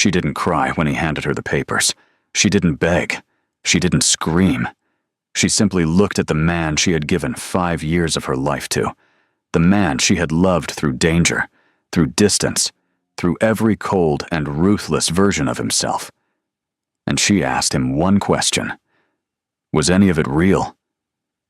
She didn't cry when he handed her the papers. She didn't beg. She didn't scream. She simply looked at the man she had given 5 years of her life to, the man she had loved through danger, through distance, through every cold and ruthless version of himself. And she asked him one question. Was any of it real?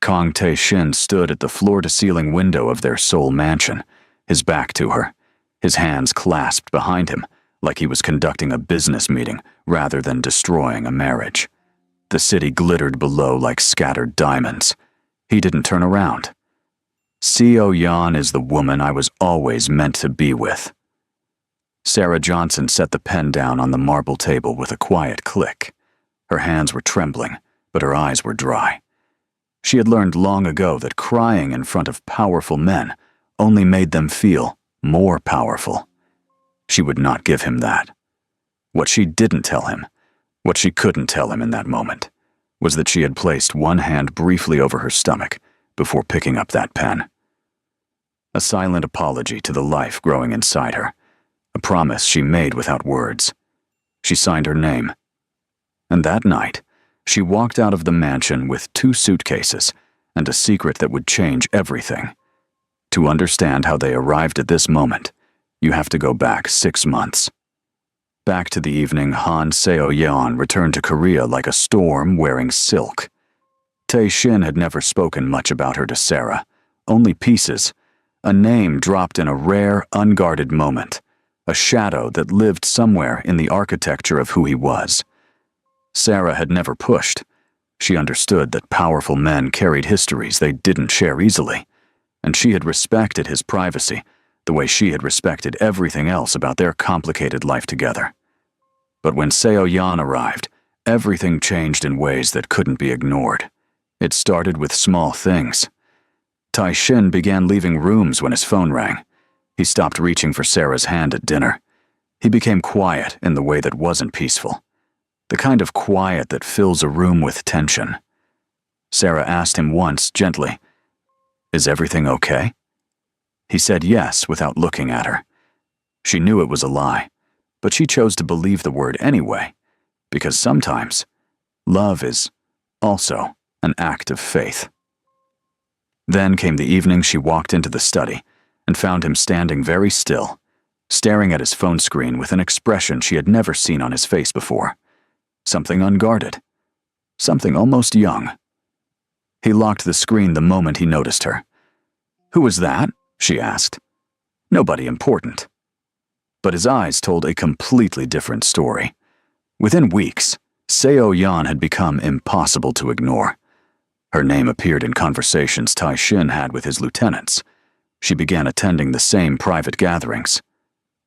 Kang Tae-shin stood at the floor-to-ceiling window of their Seoul mansion, his back to her, his hands clasped behind him, like he was conducting a business meeting rather than destroying a marriage. The city glittered below like scattered diamonds. He didn't turn around. Seo-yeon is the woman I was always meant to be with. Sarah Johnson set the pen down on the marble table with a quiet click. Her hands were trembling, but her eyes were dry. She had learned long ago that crying in front of powerful men only made them feel more powerful. She would not give him that. What she didn't tell him, what she couldn't tell him in that moment, was that she had placed one hand briefly over her stomach before picking up that pen. A silent apology to the life growing inside her, a promise she made without words. She signed her name. And that night, she walked out of the mansion with 2 suitcases and a secret that would change everything. To understand how they arrived at this moment, you have to go back 6 months. Back to the evening Han Seo-yeon returned to Korea like a storm wearing silk. Tae-shin had never spoken much about her to Sarah, only pieces, a name dropped in a rare, unguarded moment, a shadow that lived somewhere in the architecture of who he was. Sarah had never pushed. She understood that powerful men carried histories they didn't share easily, and she had respected his privacy the way she had respected everything else about their complicated life together. But when Seo-yeon arrived, everything changed in ways that couldn't be ignored. It started with small things. Tae-shin began leaving rooms when his phone rang. He stopped reaching for Sarah's hand at dinner. He became quiet in the way that wasn't peaceful, the kind of quiet that fills a room with tension. Sarah asked him once, gently, "Is everything okay?" He said yes without looking at her. She knew it was a lie, but she chose to believe the word anyway, because sometimes love is also an act of faith. Then came the evening she walked into the study and found him standing very still, staring at his phone screen with an expression she had never seen on his face before. Something unguarded, something almost young. He locked the screen the moment he noticed her. "Who was that?" she asked. "Nobody important." But his eyes told a completely different story. Within weeks, Seo-yeon had become impossible to ignore. Her name appeared in conversations Tae-shin had with his lieutenants. She began attending the same private gatherings.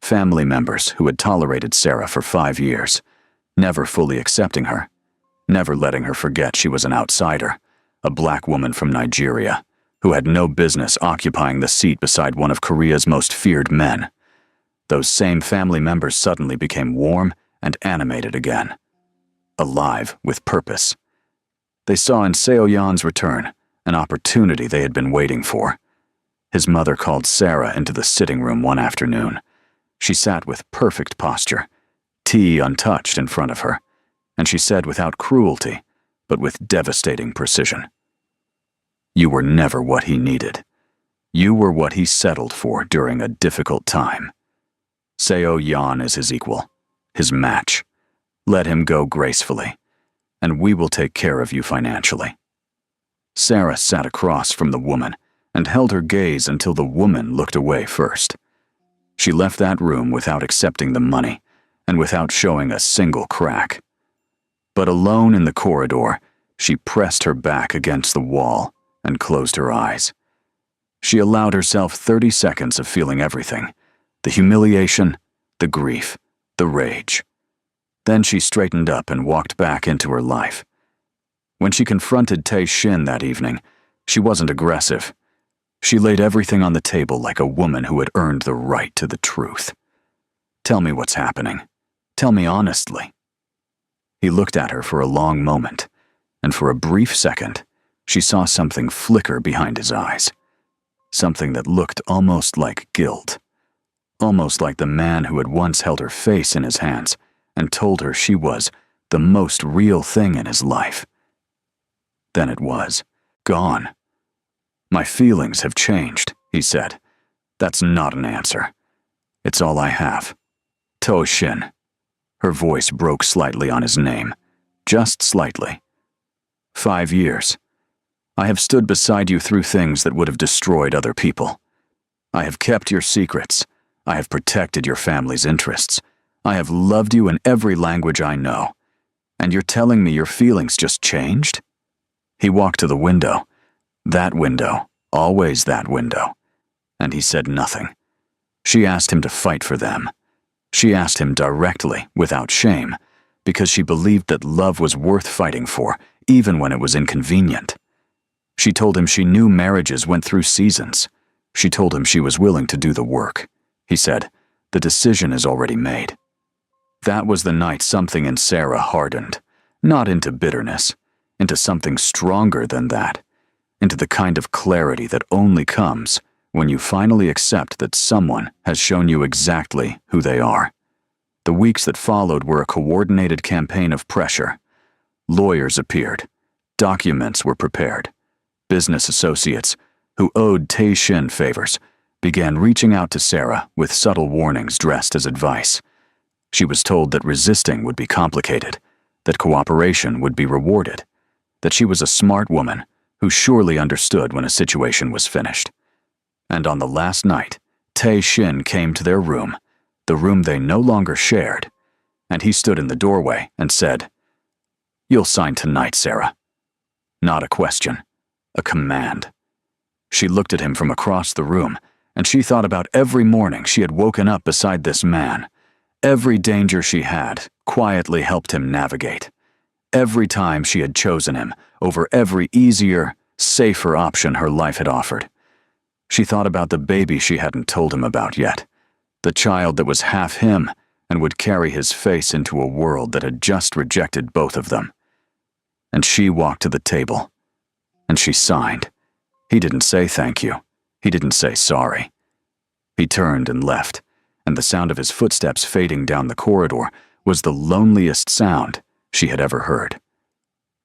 Family members who had tolerated Sarah for 5 years, never fully accepting her, never letting her forget she was an outsider, a black woman from Nigeria, who had no business occupying the seat beside one of Korea's most feared men. Those same family members suddenly became warm and animated again, alive with purpose. They saw in Seo-yeon's return an opportunity they had been waiting for. His mother called Sarah into the sitting room one afternoon. She sat with perfect posture, tea untouched in front of her, and she said without cruelty, but with devastating precision, "You were never what he needed. You were what he settled for during a difficult time. Seo-yeon is his equal, his match. Let him go gracefully, and we will take care of you financially." Sarah sat across from the woman and held her gaze until the woman looked away first. She left that room without accepting the money and without showing a single crack. But alone in the corridor, she pressed her back against the wall and closed her eyes. She allowed herself 30 seconds of feeling everything, the humiliation, the grief, the rage. Then she straightened up and walked back into her life. When she confronted Tae-shin that evening, she wasn't aggressive. She laid everything on the table like a woman who had earned the right to the truth. "Tell me what's happening. Tell me honestly." He looked at her for a long moment, and for a brief second, she saw something flicker behind his eyes. Something that looked almost like guilt. Almost like the man who had once held her face in his hands and told her she was the most real thing in his life. Then it was gone. "My feelings have changed," he said. "That's not an answer. It's all I have. Tae-shin." Her voice broke slightly on his name, just slightly. 5 years. I have stood beside you through things that would have destroyed other people. I have kept your secrets. I have protected your family's interests. I have loved you in every language I know. And you're telling me your feelings just changed? He walked to the window. That window, always that window. And he said nothing. She asked him to fight for them. She asked him directly, without shame, because she believed that love was worth fighting for, even when it was inconvenient. She told him she knew marriages went through seasons. She told him she was willing to do the work. He said, "The decision is already made." That was the night something in Sarah hardened, not into bitterness, into something stronger than that, into the kind of clarity that only comes when you finally accept that someone has shown you exactly who they are. The weeks that followed were a coordinated campaign of pressure. Lawyers appeared. Documents were prepared. Business associates, who owed Tae-shin favors, began reaching out to Sarah with subtle warnings dressed as advice. She was told that resisting would be complicated, that cooperation would be rewarded, that she was a smart woman who surely understood when a situation was finished. And on the last night, Tae-shin came to their room, the room they no longer shared, and he stood in the doorway and said, "You'll sign tonight, Sarah." Not a question, a command. She looked at him from across the room, and she thought about every morning she had woken up beside this man. Every danger she had quietly helped him navigate. Every time she had chosen him over every easier, safer option her life had offered. She thought about the baby she hadn't told him about yet, the child that was half him and would carry his face into a world that had just rejected both of them. And she walked to the table, and she signed. He didn't say thank you. He didn't say sorry. He turned and left, and the sound of his footsteps fading down the corridor was the loneliest sound she had ever heard.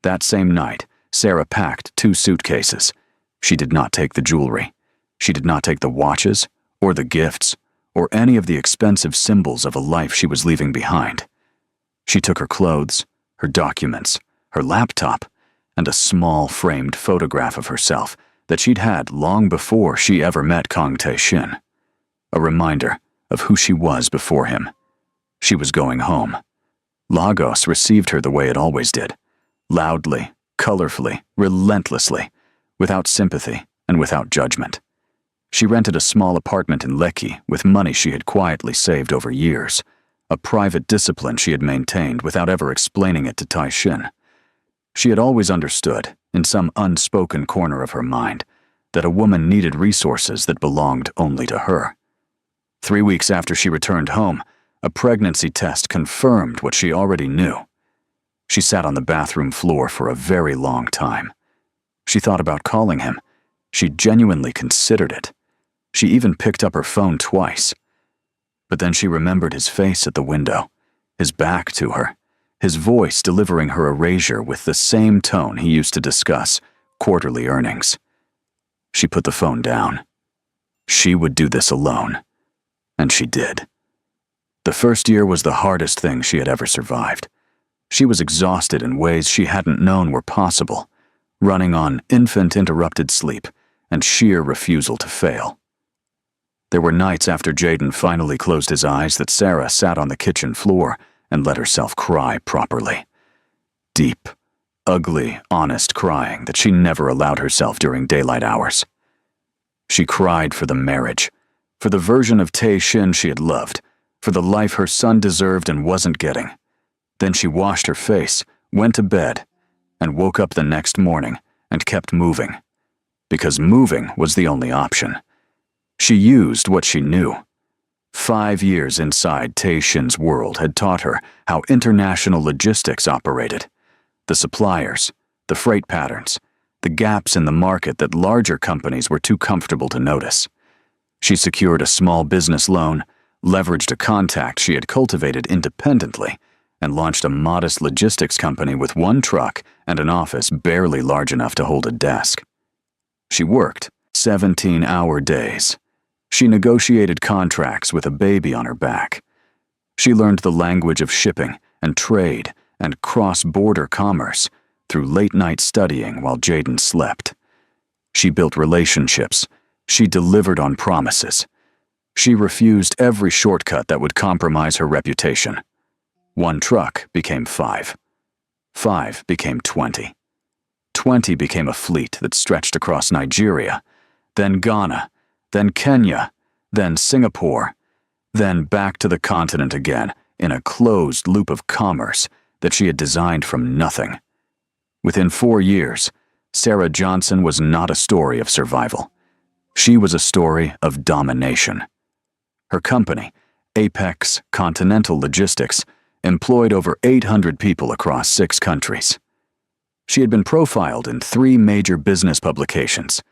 That same night, Sarah packed 2 suitcases. She did not take the jewelry. She did not take the watches, or the gifts, or any of the expensive symbols of a life she was leaving behind. She took her clothes, her documents, her laptop, and a small framed photograph of herself that she'd had long before she ever met Kang Tae-shin. A reminder of who she was before him. She was going home. Lagos received her the way it always did, loudly, colorfully, relentlessly, without sympathy and without judgment. She rented a small apartment in Lekki with money she had quietly saved over years, a private discipline she had maintained without ever explaining it to Tae-shin. She had always understood, in some unspoken corner of her mind, that a woman needed resources that belonged only to her. 3 weeks after she returned home, a pregnancy test confirmed what she already knew. She sat on the bathroom floor for a very long time. She thought about calling him. She genuinely considered it. She even picked up her phone twice. But then she remembered his face at the window, his back to her, his voice delivering her erasure with the same tone he used to discuss quarterly earnings. She put the phone down. She would do this alone. And she did. The first year was the hardest thing she had ever survived. She was exhausted in ways she hadn't known were possible, running on infant-interrupted sleep and sheer refusal to fail. There were nights after Jaden finally closed his eyes that Sarah sat on the kitchen floor and let herself cry properly. Deep, ugly, honest crying that she never allowed herself during daylight hours. She cried for the marriage, for the version of Tae-shin she had loved, for the life her son deserved and wasn't getting. Then she washed her face, went to bed, and woke up the next morning and kept moving. Because moving was the only option. She used what she knew. 5 years inside Tae-shin's world had taught her how international logistics operated. The suppliers, the freight patterns, the gaps in the market that larger companies were too comfortable to notice. She secured a small business loan, leveraged a contact she had cultivated independently, and launched a modest logistics company with one truck and an office barely large enough to hold a desk. She worked 17-hour days. She negotiated contracts with a baby on her back. She learned the language of shipping and trade and cross-border commerce through late-night studying while Jaden slept. She built relationships. She delivered on promises. She refused every shortcut that would compromise her reputation. 1 truck became 5. 5 became 20. 20 became a fleet that stretched across Nigeria, then Ghana, then Kenya, then Singapore, then back to the continent again in a closed loop of commerce that she had designed from nothing. Within 4 years, Sarah Johnson was not a story of survival. She was a story of domination. Her company, Apex Continental Logistics, employed over 800 people across 6 countries. She had been profiled in 3 major business publications.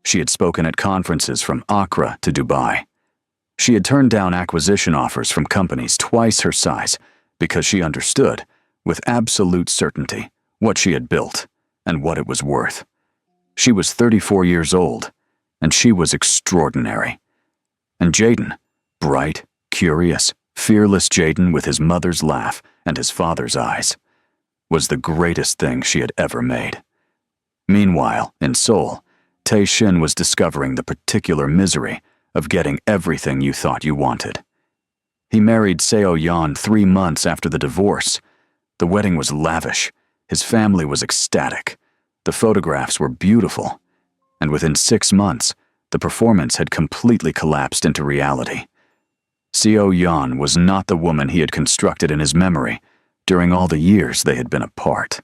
She had spoken at conferences from Accra to Dubai. She had turned down acquisition offers from companies twice her size because she understood, with absolute certainty, what she had built and what it was worth. She was 34 years old, and she was extraordinary. And Jaden, bright, curious, fearless Jaden with his mother's laugh and his father's eyes, was the greatest thing she had ever made. Meanwhile, in Seoul, Tae Shin was discovering the particular misery of getting everything you thought you wanted. He married Seo Yeon 3 months after the divorce. The wedding was lavish. His family was ecstatic. The photographs were beautiful. And within 6 months, the performance had completely collapsed into reality. Seo Yeon was not the woman he had constructed in his memory during all the years they had been apart.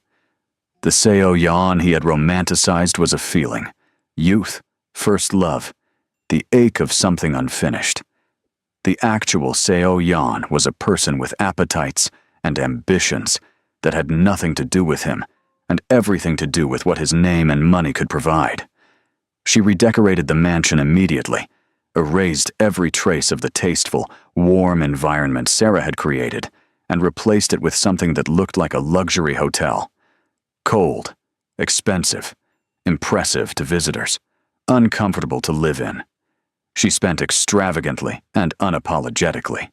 The Seo Yeon he had romanticized was a feeling, youth, first love, the ache of something unfinished. The actual Seo Yeon was a person with appetites and ambitions that had nothing to do with him and everything to do with what his name and money could provide. She redecorated the mansion immediately, erased every trace of the tasteful, warm environment Sarah had created, and replaced it with something that looked like a luxury hotel. Cold, expensive, impressive to visitors, uncomfortable to live in. She spent extravagantly and unapologetically.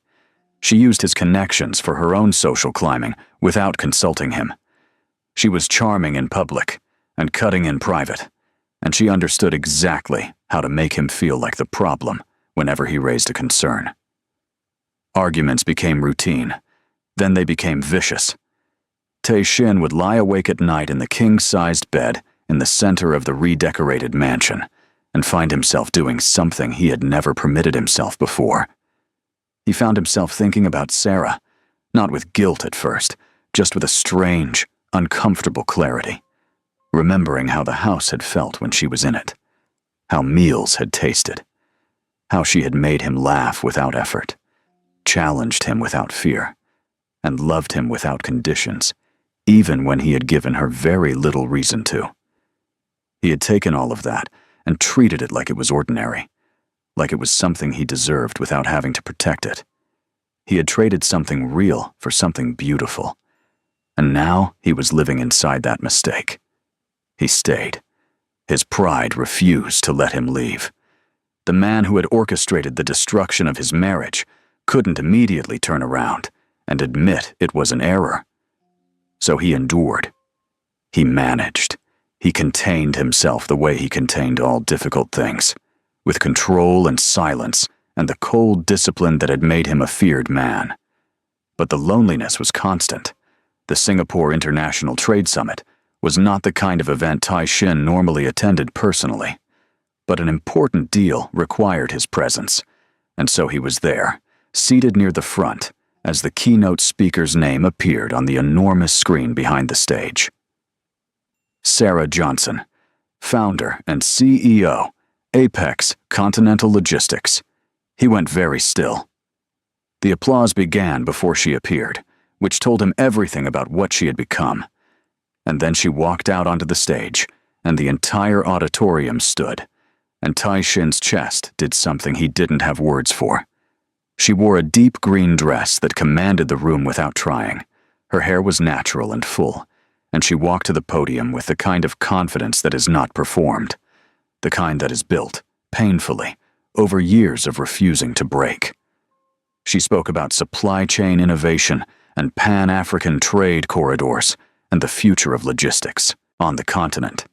She used his connections for her own social climbing without consulting him. She was charming in public and cutting in private, and she understood exactly how to make him feel like the problem whenever he raised a concern. Arguments became routine. Then they became vicious. Tae Shin would lie awake at night in the king-sized bed in the center of the redecorated mansion and find himself doing something he had never permitted himself before. He found himself thinking about Sarah, not with guilt at first, just with a strange, uncomfortable clarity, remembering how the house had felt when she was in it, how meals had tasted, how she had made him laugh without effort, challenged him without fear, and loved him without conditions, even when he had given her very little reason to. He had taken all of that and treated it like it was ordinary, like it was something he deserved without having to protect it. He had traded something real for something beautiful, and now he was living inside that mistake. He stayed. His pride refused to let him leave. The man who had orchestrated the destruction of his marriage couldn't immediately turn around and admit it was an error. So he endured. He managed. He contained himself the way he contained all difficult things, with control and silence and the cold discipline that had made him a feared man. But the loneliness was constant. The Singapore International Trade Summit was not the kind of event Tae Shin normally attended personally, but an important deal required his presence, and so he was there, seated near the front, as the keynote speaker's name appeared on the enormous screen behind the stage. Sarah Johnson, founder and CEO, Apex Continental Logistics. He went very still. The applause began before she appeared, which told him everything about what she had become. And then she walked out onto the stage, and the entire auditorium stood, and Tae Shin's chest did something he didn't have words for. She wore a deep green dress that commanded the room without trying, Her hair was natural and full, and she walked to the podium with the kind of confidence that is not performed, the kind that is built, painfully, over years of refusing to break. She spoke about supply chain innovation and Pan-African trade corridors and the future of logistics on the continent,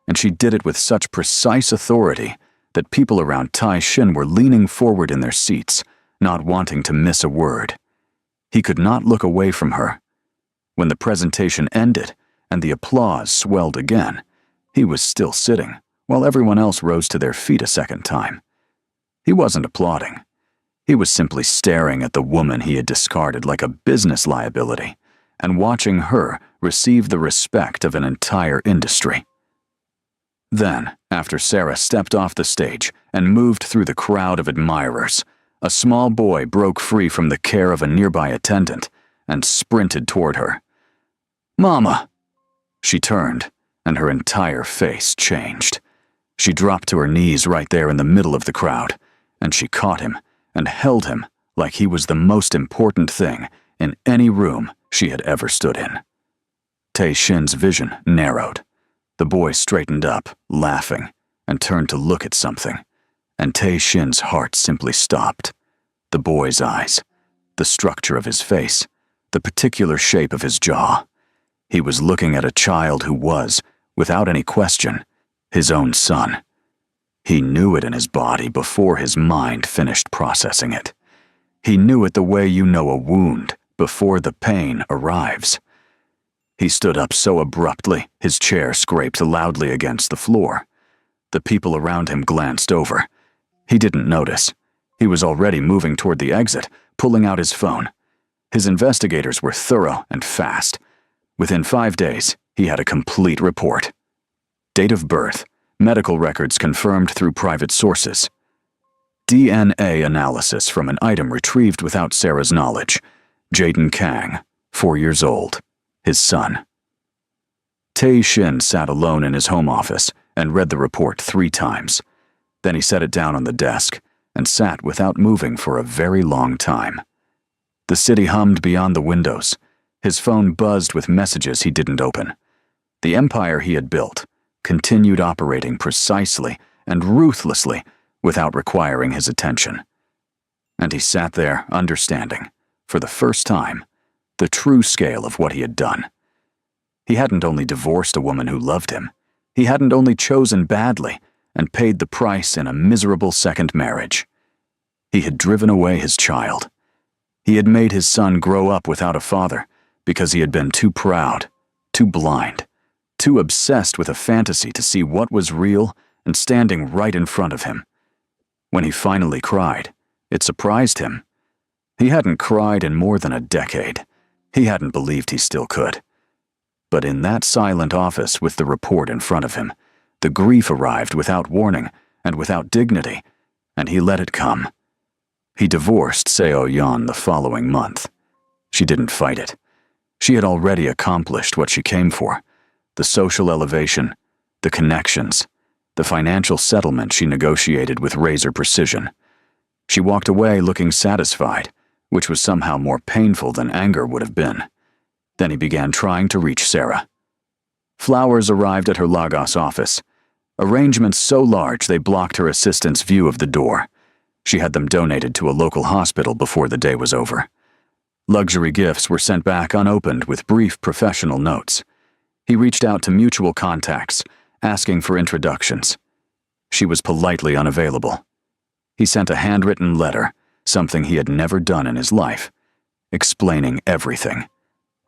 and she did it with such precise authority that people around Tai Shin were leaning forward in their seats, not wanting to miss a word. He could not look away from her. When the presentation ended and the applause swelled again, he was still sitting, while everyone else rose to their feet a second time. He wasn't applauding. He was simply staring at the woman he had discarded like a business liability and watching her receive the respect of an entire industry. Then, after Sarah stepped off the stage and moved through the crowd of admirers, a small boy broke free from the care of a nearby attendant and sprinted toward her. "Mama!" She turned, and her entire face changed. She dropped to her knees right there in the middle of the crowd, and she caught him and held him like he was the most important thing in any room she had ever stood in. Tai Shin's vision narrowed. The boy straightened up, laughing, and turned to look at something, and Tai Shin's heart simply stopped. The boy's eyes, the structure of his face, the particular shape of his jaw. He was looking at a child who was, without any question, his own son. He knew it in his body before his mind finished processing it. He knew it the way you know a wound before the pain arrives. He stood up so abruptly, his chair scraped loudly against the floor. The people around him glanced over. He didn't notice. He was already moving toward the exit, pulling out his phone. His investigators were thorough and fast. Within 5 days, he had a complete report. Date of birth, medical records confirmed through private sources. DNA analysis from an item retrieved without Sarah's knowledge. Jaden Kang, 4 years old, his son. Tai Shin sat alone in his home office and read the report 3 times. Then he set it down on the desk and sat without moving for a very long time. The city hummed beyond the windows. His phone buzzed with messages he didn't open. The empire he had built continued operating precisely and ruthlessly without requiring his attention. And he sat there understanding, for the first time, the true scale of what he had done. He hadn't only divorced a woman who loved him, he hadn't only chosen badly and paid the price in a miserable second marriage. He had driven away his child. He had made his son grow up without a father because he had been too proud, too blind, too obsessed with a fantasy to see what was real and standing right in front of him. When he finally cried, it surprised him. He hadn't cried in more than a decade. He hadn't believed he still could. But in that silent office with the report in front of him, the grief arrived without warning and without dignity, and he let it come. He divorced Seo Yeon the following month. She didn't fight it. She had already accomplished what she came for: the social elevation, the connections, the financial settlement she negotiated with razor precision. She walked away looking satisfied, which was somehow more painful than anger would have been. Then he began trying to reach Sarah. Flowers arrived at her Lagos office, arrangements so large they blocked her assistant's view of the door. She had them donated to a local hospital before the day was over. Luxury gifts were sent back unopened with brief professional notes. He reached out to mutual contacts, asking for introductions. She was politely unavailable. He sent a handwritten letter, something he had never done in his life, explaining everything,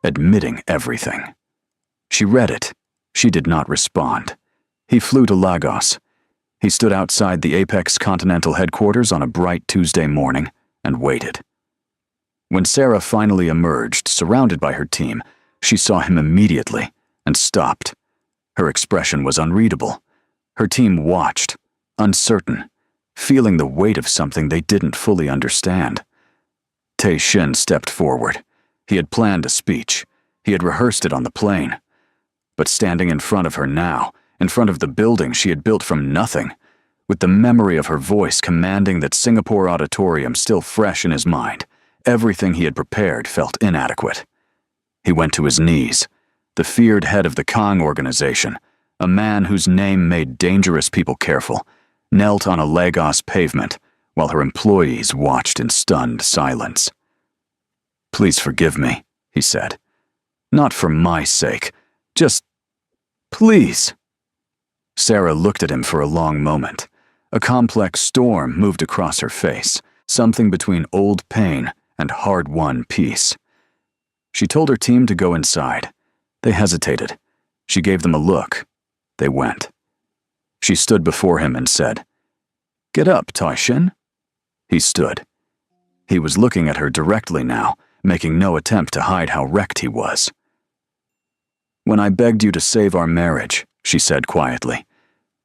admitting everything. She read it. She did not respond. He flew to Lagos. He stood outside the Apex Continental headquarters on a bright Tuesday morning and waited. When Sarah finally emerged, surrounded by her team, she saw him immediately and stopped. Her expression was unreadable. Her team watched, uncertain, feeling the weight of something they didn't fully understand. Tai Shin stepped forward. He had planned a speech. He had rehearsed it on the plane. But standing in front of her now, in front of the building she had built from nothing, with the memory of her voice commanding that Singapore auditorium still fresh in his mind, everything he had prepared felt inadequate. He went to his knees. The feared head of the Kang organization, a man whose name made dangerous people careful, knelt on a Lagos pavement while her employees watched in stunned silence. "Please forgive me," he said. "Not for my sake. Just, please." Sarah looked at him for a long moment. A complex storm moved across her face, something between old pain and hard-won peace. She told her team to go inside. They hesitated. She gave them a look. They went. She stood before him and said, "Get up, Taishin." He stood. He was looking at her directly now, making no attempt to hide how wrecked he was. "When I begged you to save our marriage," she said quietly,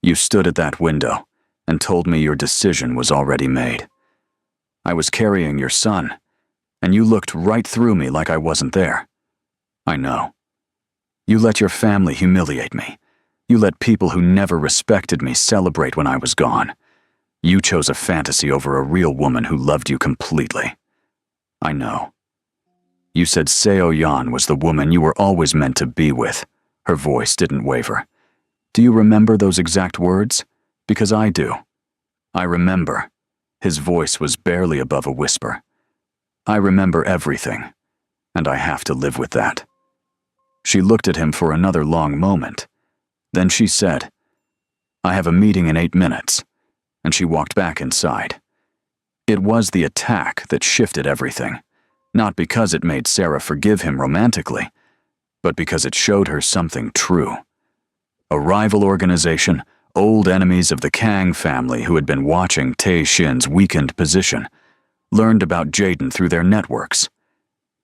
"you stood at that window and told me your decision was already made. I was carrying your son, and you looked right through me like I wasn't there. I know. You let your family humiliate me. You let people who never respected me celebrate when I was gone. You chose a fantasy over a real woman who loved you completely. I know. You said Seo Yan was the woman you were always meant to be with." Her voice didn't waver. "Do you remember those exact words? Because I do. I remember." His voice was barely above a whisper. "I remember everything, and I have to live with that." She looked at him for another long moment. Then she said, "I have a meeting in 8 minutes," and she walked back inside. It was the attack that shifted everything, not because it made Sarah forgive him romantically, but because it showed her something true. A rival organization, old enemies of the Kang family who had been watching Tae Shin's weakened position, learned about Jaden through their networks.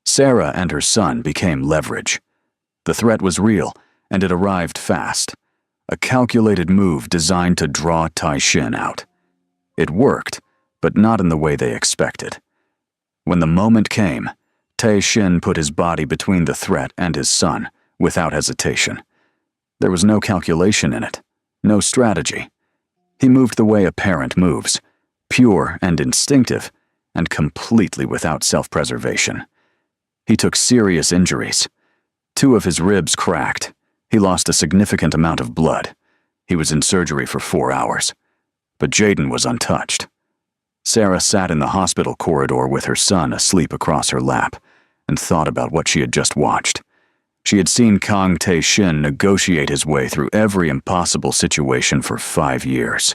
Sarah and her son became leverage. The threat was real, and it arrived fast. A calculated move designed to draw Tae Shin out. It worked, but not in the way they expected. When the moment came, Tae Shin put his body between the threat and his son, without hesitation. There was no calculation in it, no strategy. He moved the way a parent moves, pure and instinctive, and completely without self-preservation. He took serious injuries. 2 of his ribs cracked. He lost a significant amount of blood. He was in surgery for 4 hours. But Jaden was untouched. Sarah sat in the hospital corridor with her son asleep across her lap and thought about what she had just watched. She had seen Kang Tae Shin negotiate his way through every impossible situation for 5 years.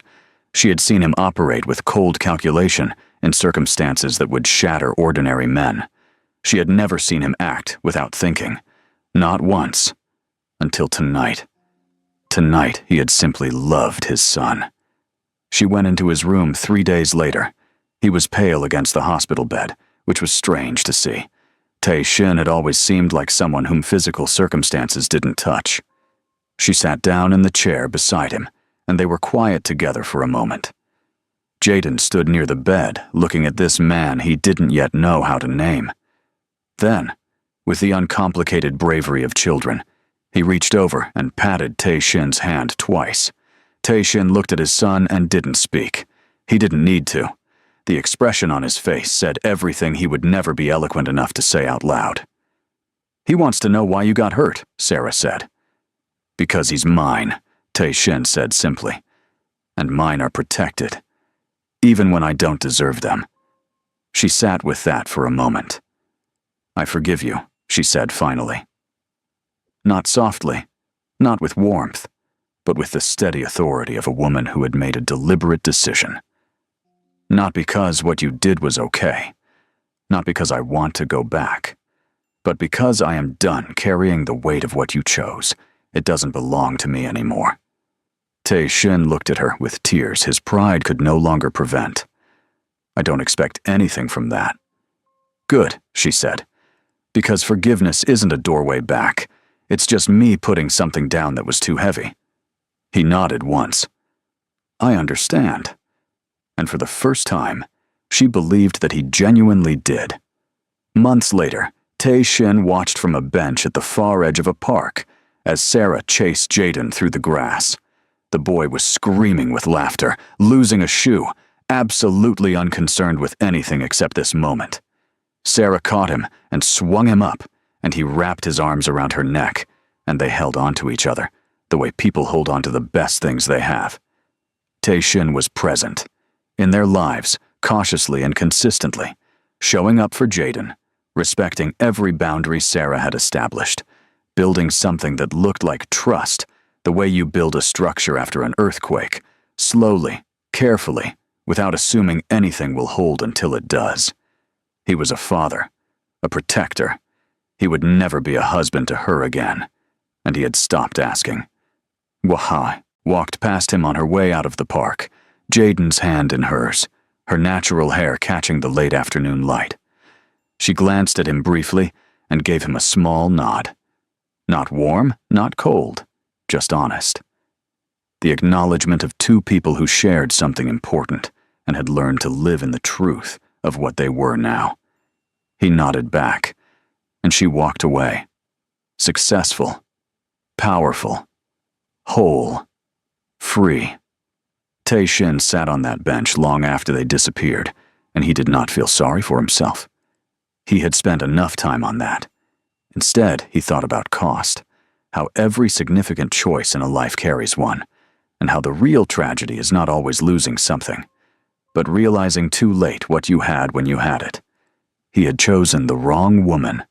She had seen him operate with cold calculation in circumstances that would shatter ordinary men. She had never seen him act without thinking. Not once. Until tonight. Tonight, he had simply loved his son. She went into his room 3 days later. He was pale against the hospital bed, which was strange to see. Tae Shin had always seemed like someone whom physical circumstances didn't touch. She sat down in the chair beside him, and they were quiet together for a moment. Jaden stood near the bed, looking at this man he didn't yet know how to name. Then, with the uncomplicated bravery of children, he reached over and patted Tae Shin's hand twice. Tae Shin looked at his son and didn't speak. He didn't need to. The expression on his face said everything he would never be eloquent enough to say out loud. "He wants to know why you got hurt," Sarah said. "Because he's mine," Tae Shin said simply. "And mine are protected, even when I don't deserve them." She sat with that for a moment. "I forgive you," she said finally. Not softly, not with warmth, but with the steady authority of a woman who had made a deliberate decision. "Not because what you did was okay, not because I want to go back, but because I am done carrying the weight of what you chose. It doesn't belong to me anymore." Tae Shin looked at her with tears his pride could no longer prevent. "I don't expect anything from that." "Good," she said, "because forgiveness isn't a doorway back. It's just me putting something down that was too heavy." He nodded once. "I understand." And for the first time, she believed that he genuinely did. Months later, Tae Shin watched from a bench at the far edge of a park as Sarah chased Jaden through the grass. The boy was screaming with laughter, losing a shoe, absolutely unconcerned with anything except this moment. Sarah caught him and swung him up, and he wrapped his arms around her neck, and they held onto each other, the way people hold on to the best things they have. Tae-shin was present, in their lives, cautiously and consistently, showing up for Jaden, respecting every boundary Sarah had established, building something that looked like trust, the way you build a structure after an earthquake, slowly, carefully, without assuming anything will hold until it does. He was a father, a protector. He would never be a husband to her again, and he had stopped asking. Wahai walked past him on her way out of the park, Jaden's hand in hers, her natural hair catching the late afternoon light. She glanced at him briefly and gave him a small nod. Not warm, not cold, just honest. The acknowledgement of two people who shared something important and had learned to live in the truth of what they were now. He nodded back, and she walked away. Successful, powerful, whole, free. Tae-shin sat on that bench long after they disappeared, and he did not feel sorry for himself. He had spent enough time on that. Instead, he thought about cost, how every significant choice in a life carries one, and how the real tragedy is not always losing something, but realizing too late what you had when you had it. He had chosen the wrong woman.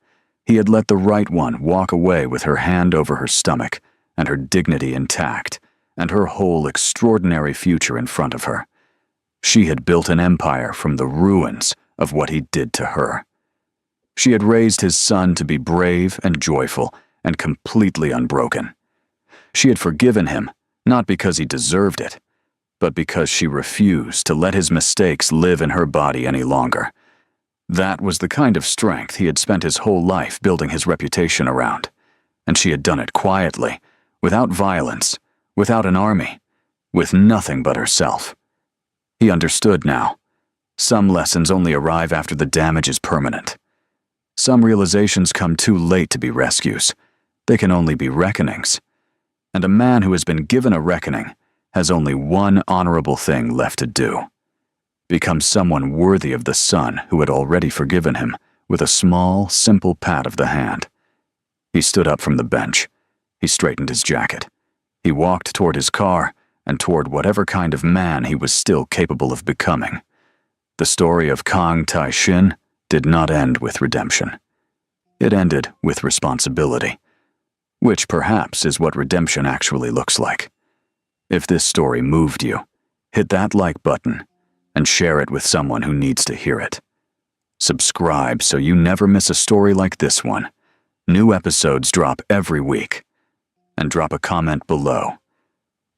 He had let the right one walk away with her hand over her stomach and her dignity intact, and her whole extraordinary future in front of her. She had built an empire from the ruins of what he did to her. She had raised his son to be brave and joyful and completely unbroken. She had forgiven him, not because he deserved it, but because she refused to let his mistakes live in her body any longer. That was the kind of strength he had spent his whole life building his reputation around, and she had done it quietly, without violence, without an army, with nothing but herself. He understood now. Some lessons only arrive after the damage is permanent. Some realizations come too late to be rescues. They can only be reckonings. And a man who has been given a reckoning has only one honorable thing left to do. Become someone worthy of the son who had already forgiven him with a small, simple pat of the hand. He stood up from the bench. He straightened his jacket. He walked toward his car and toward whatever kind of man he was still capable of becoming. The story of Kang Tae-shin did not end with redemption. It ended with responsibility, which perhaps is what redemption actually looks like. If this story moved you, hit that like button and share it with someone who needs to hear it. Subscribe so you never miss a story like this one. New episodes drop every week. And drop a comment below.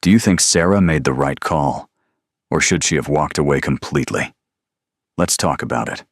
Do you think Sarah made the right call, or should she have walked away completely? Let's talk about it.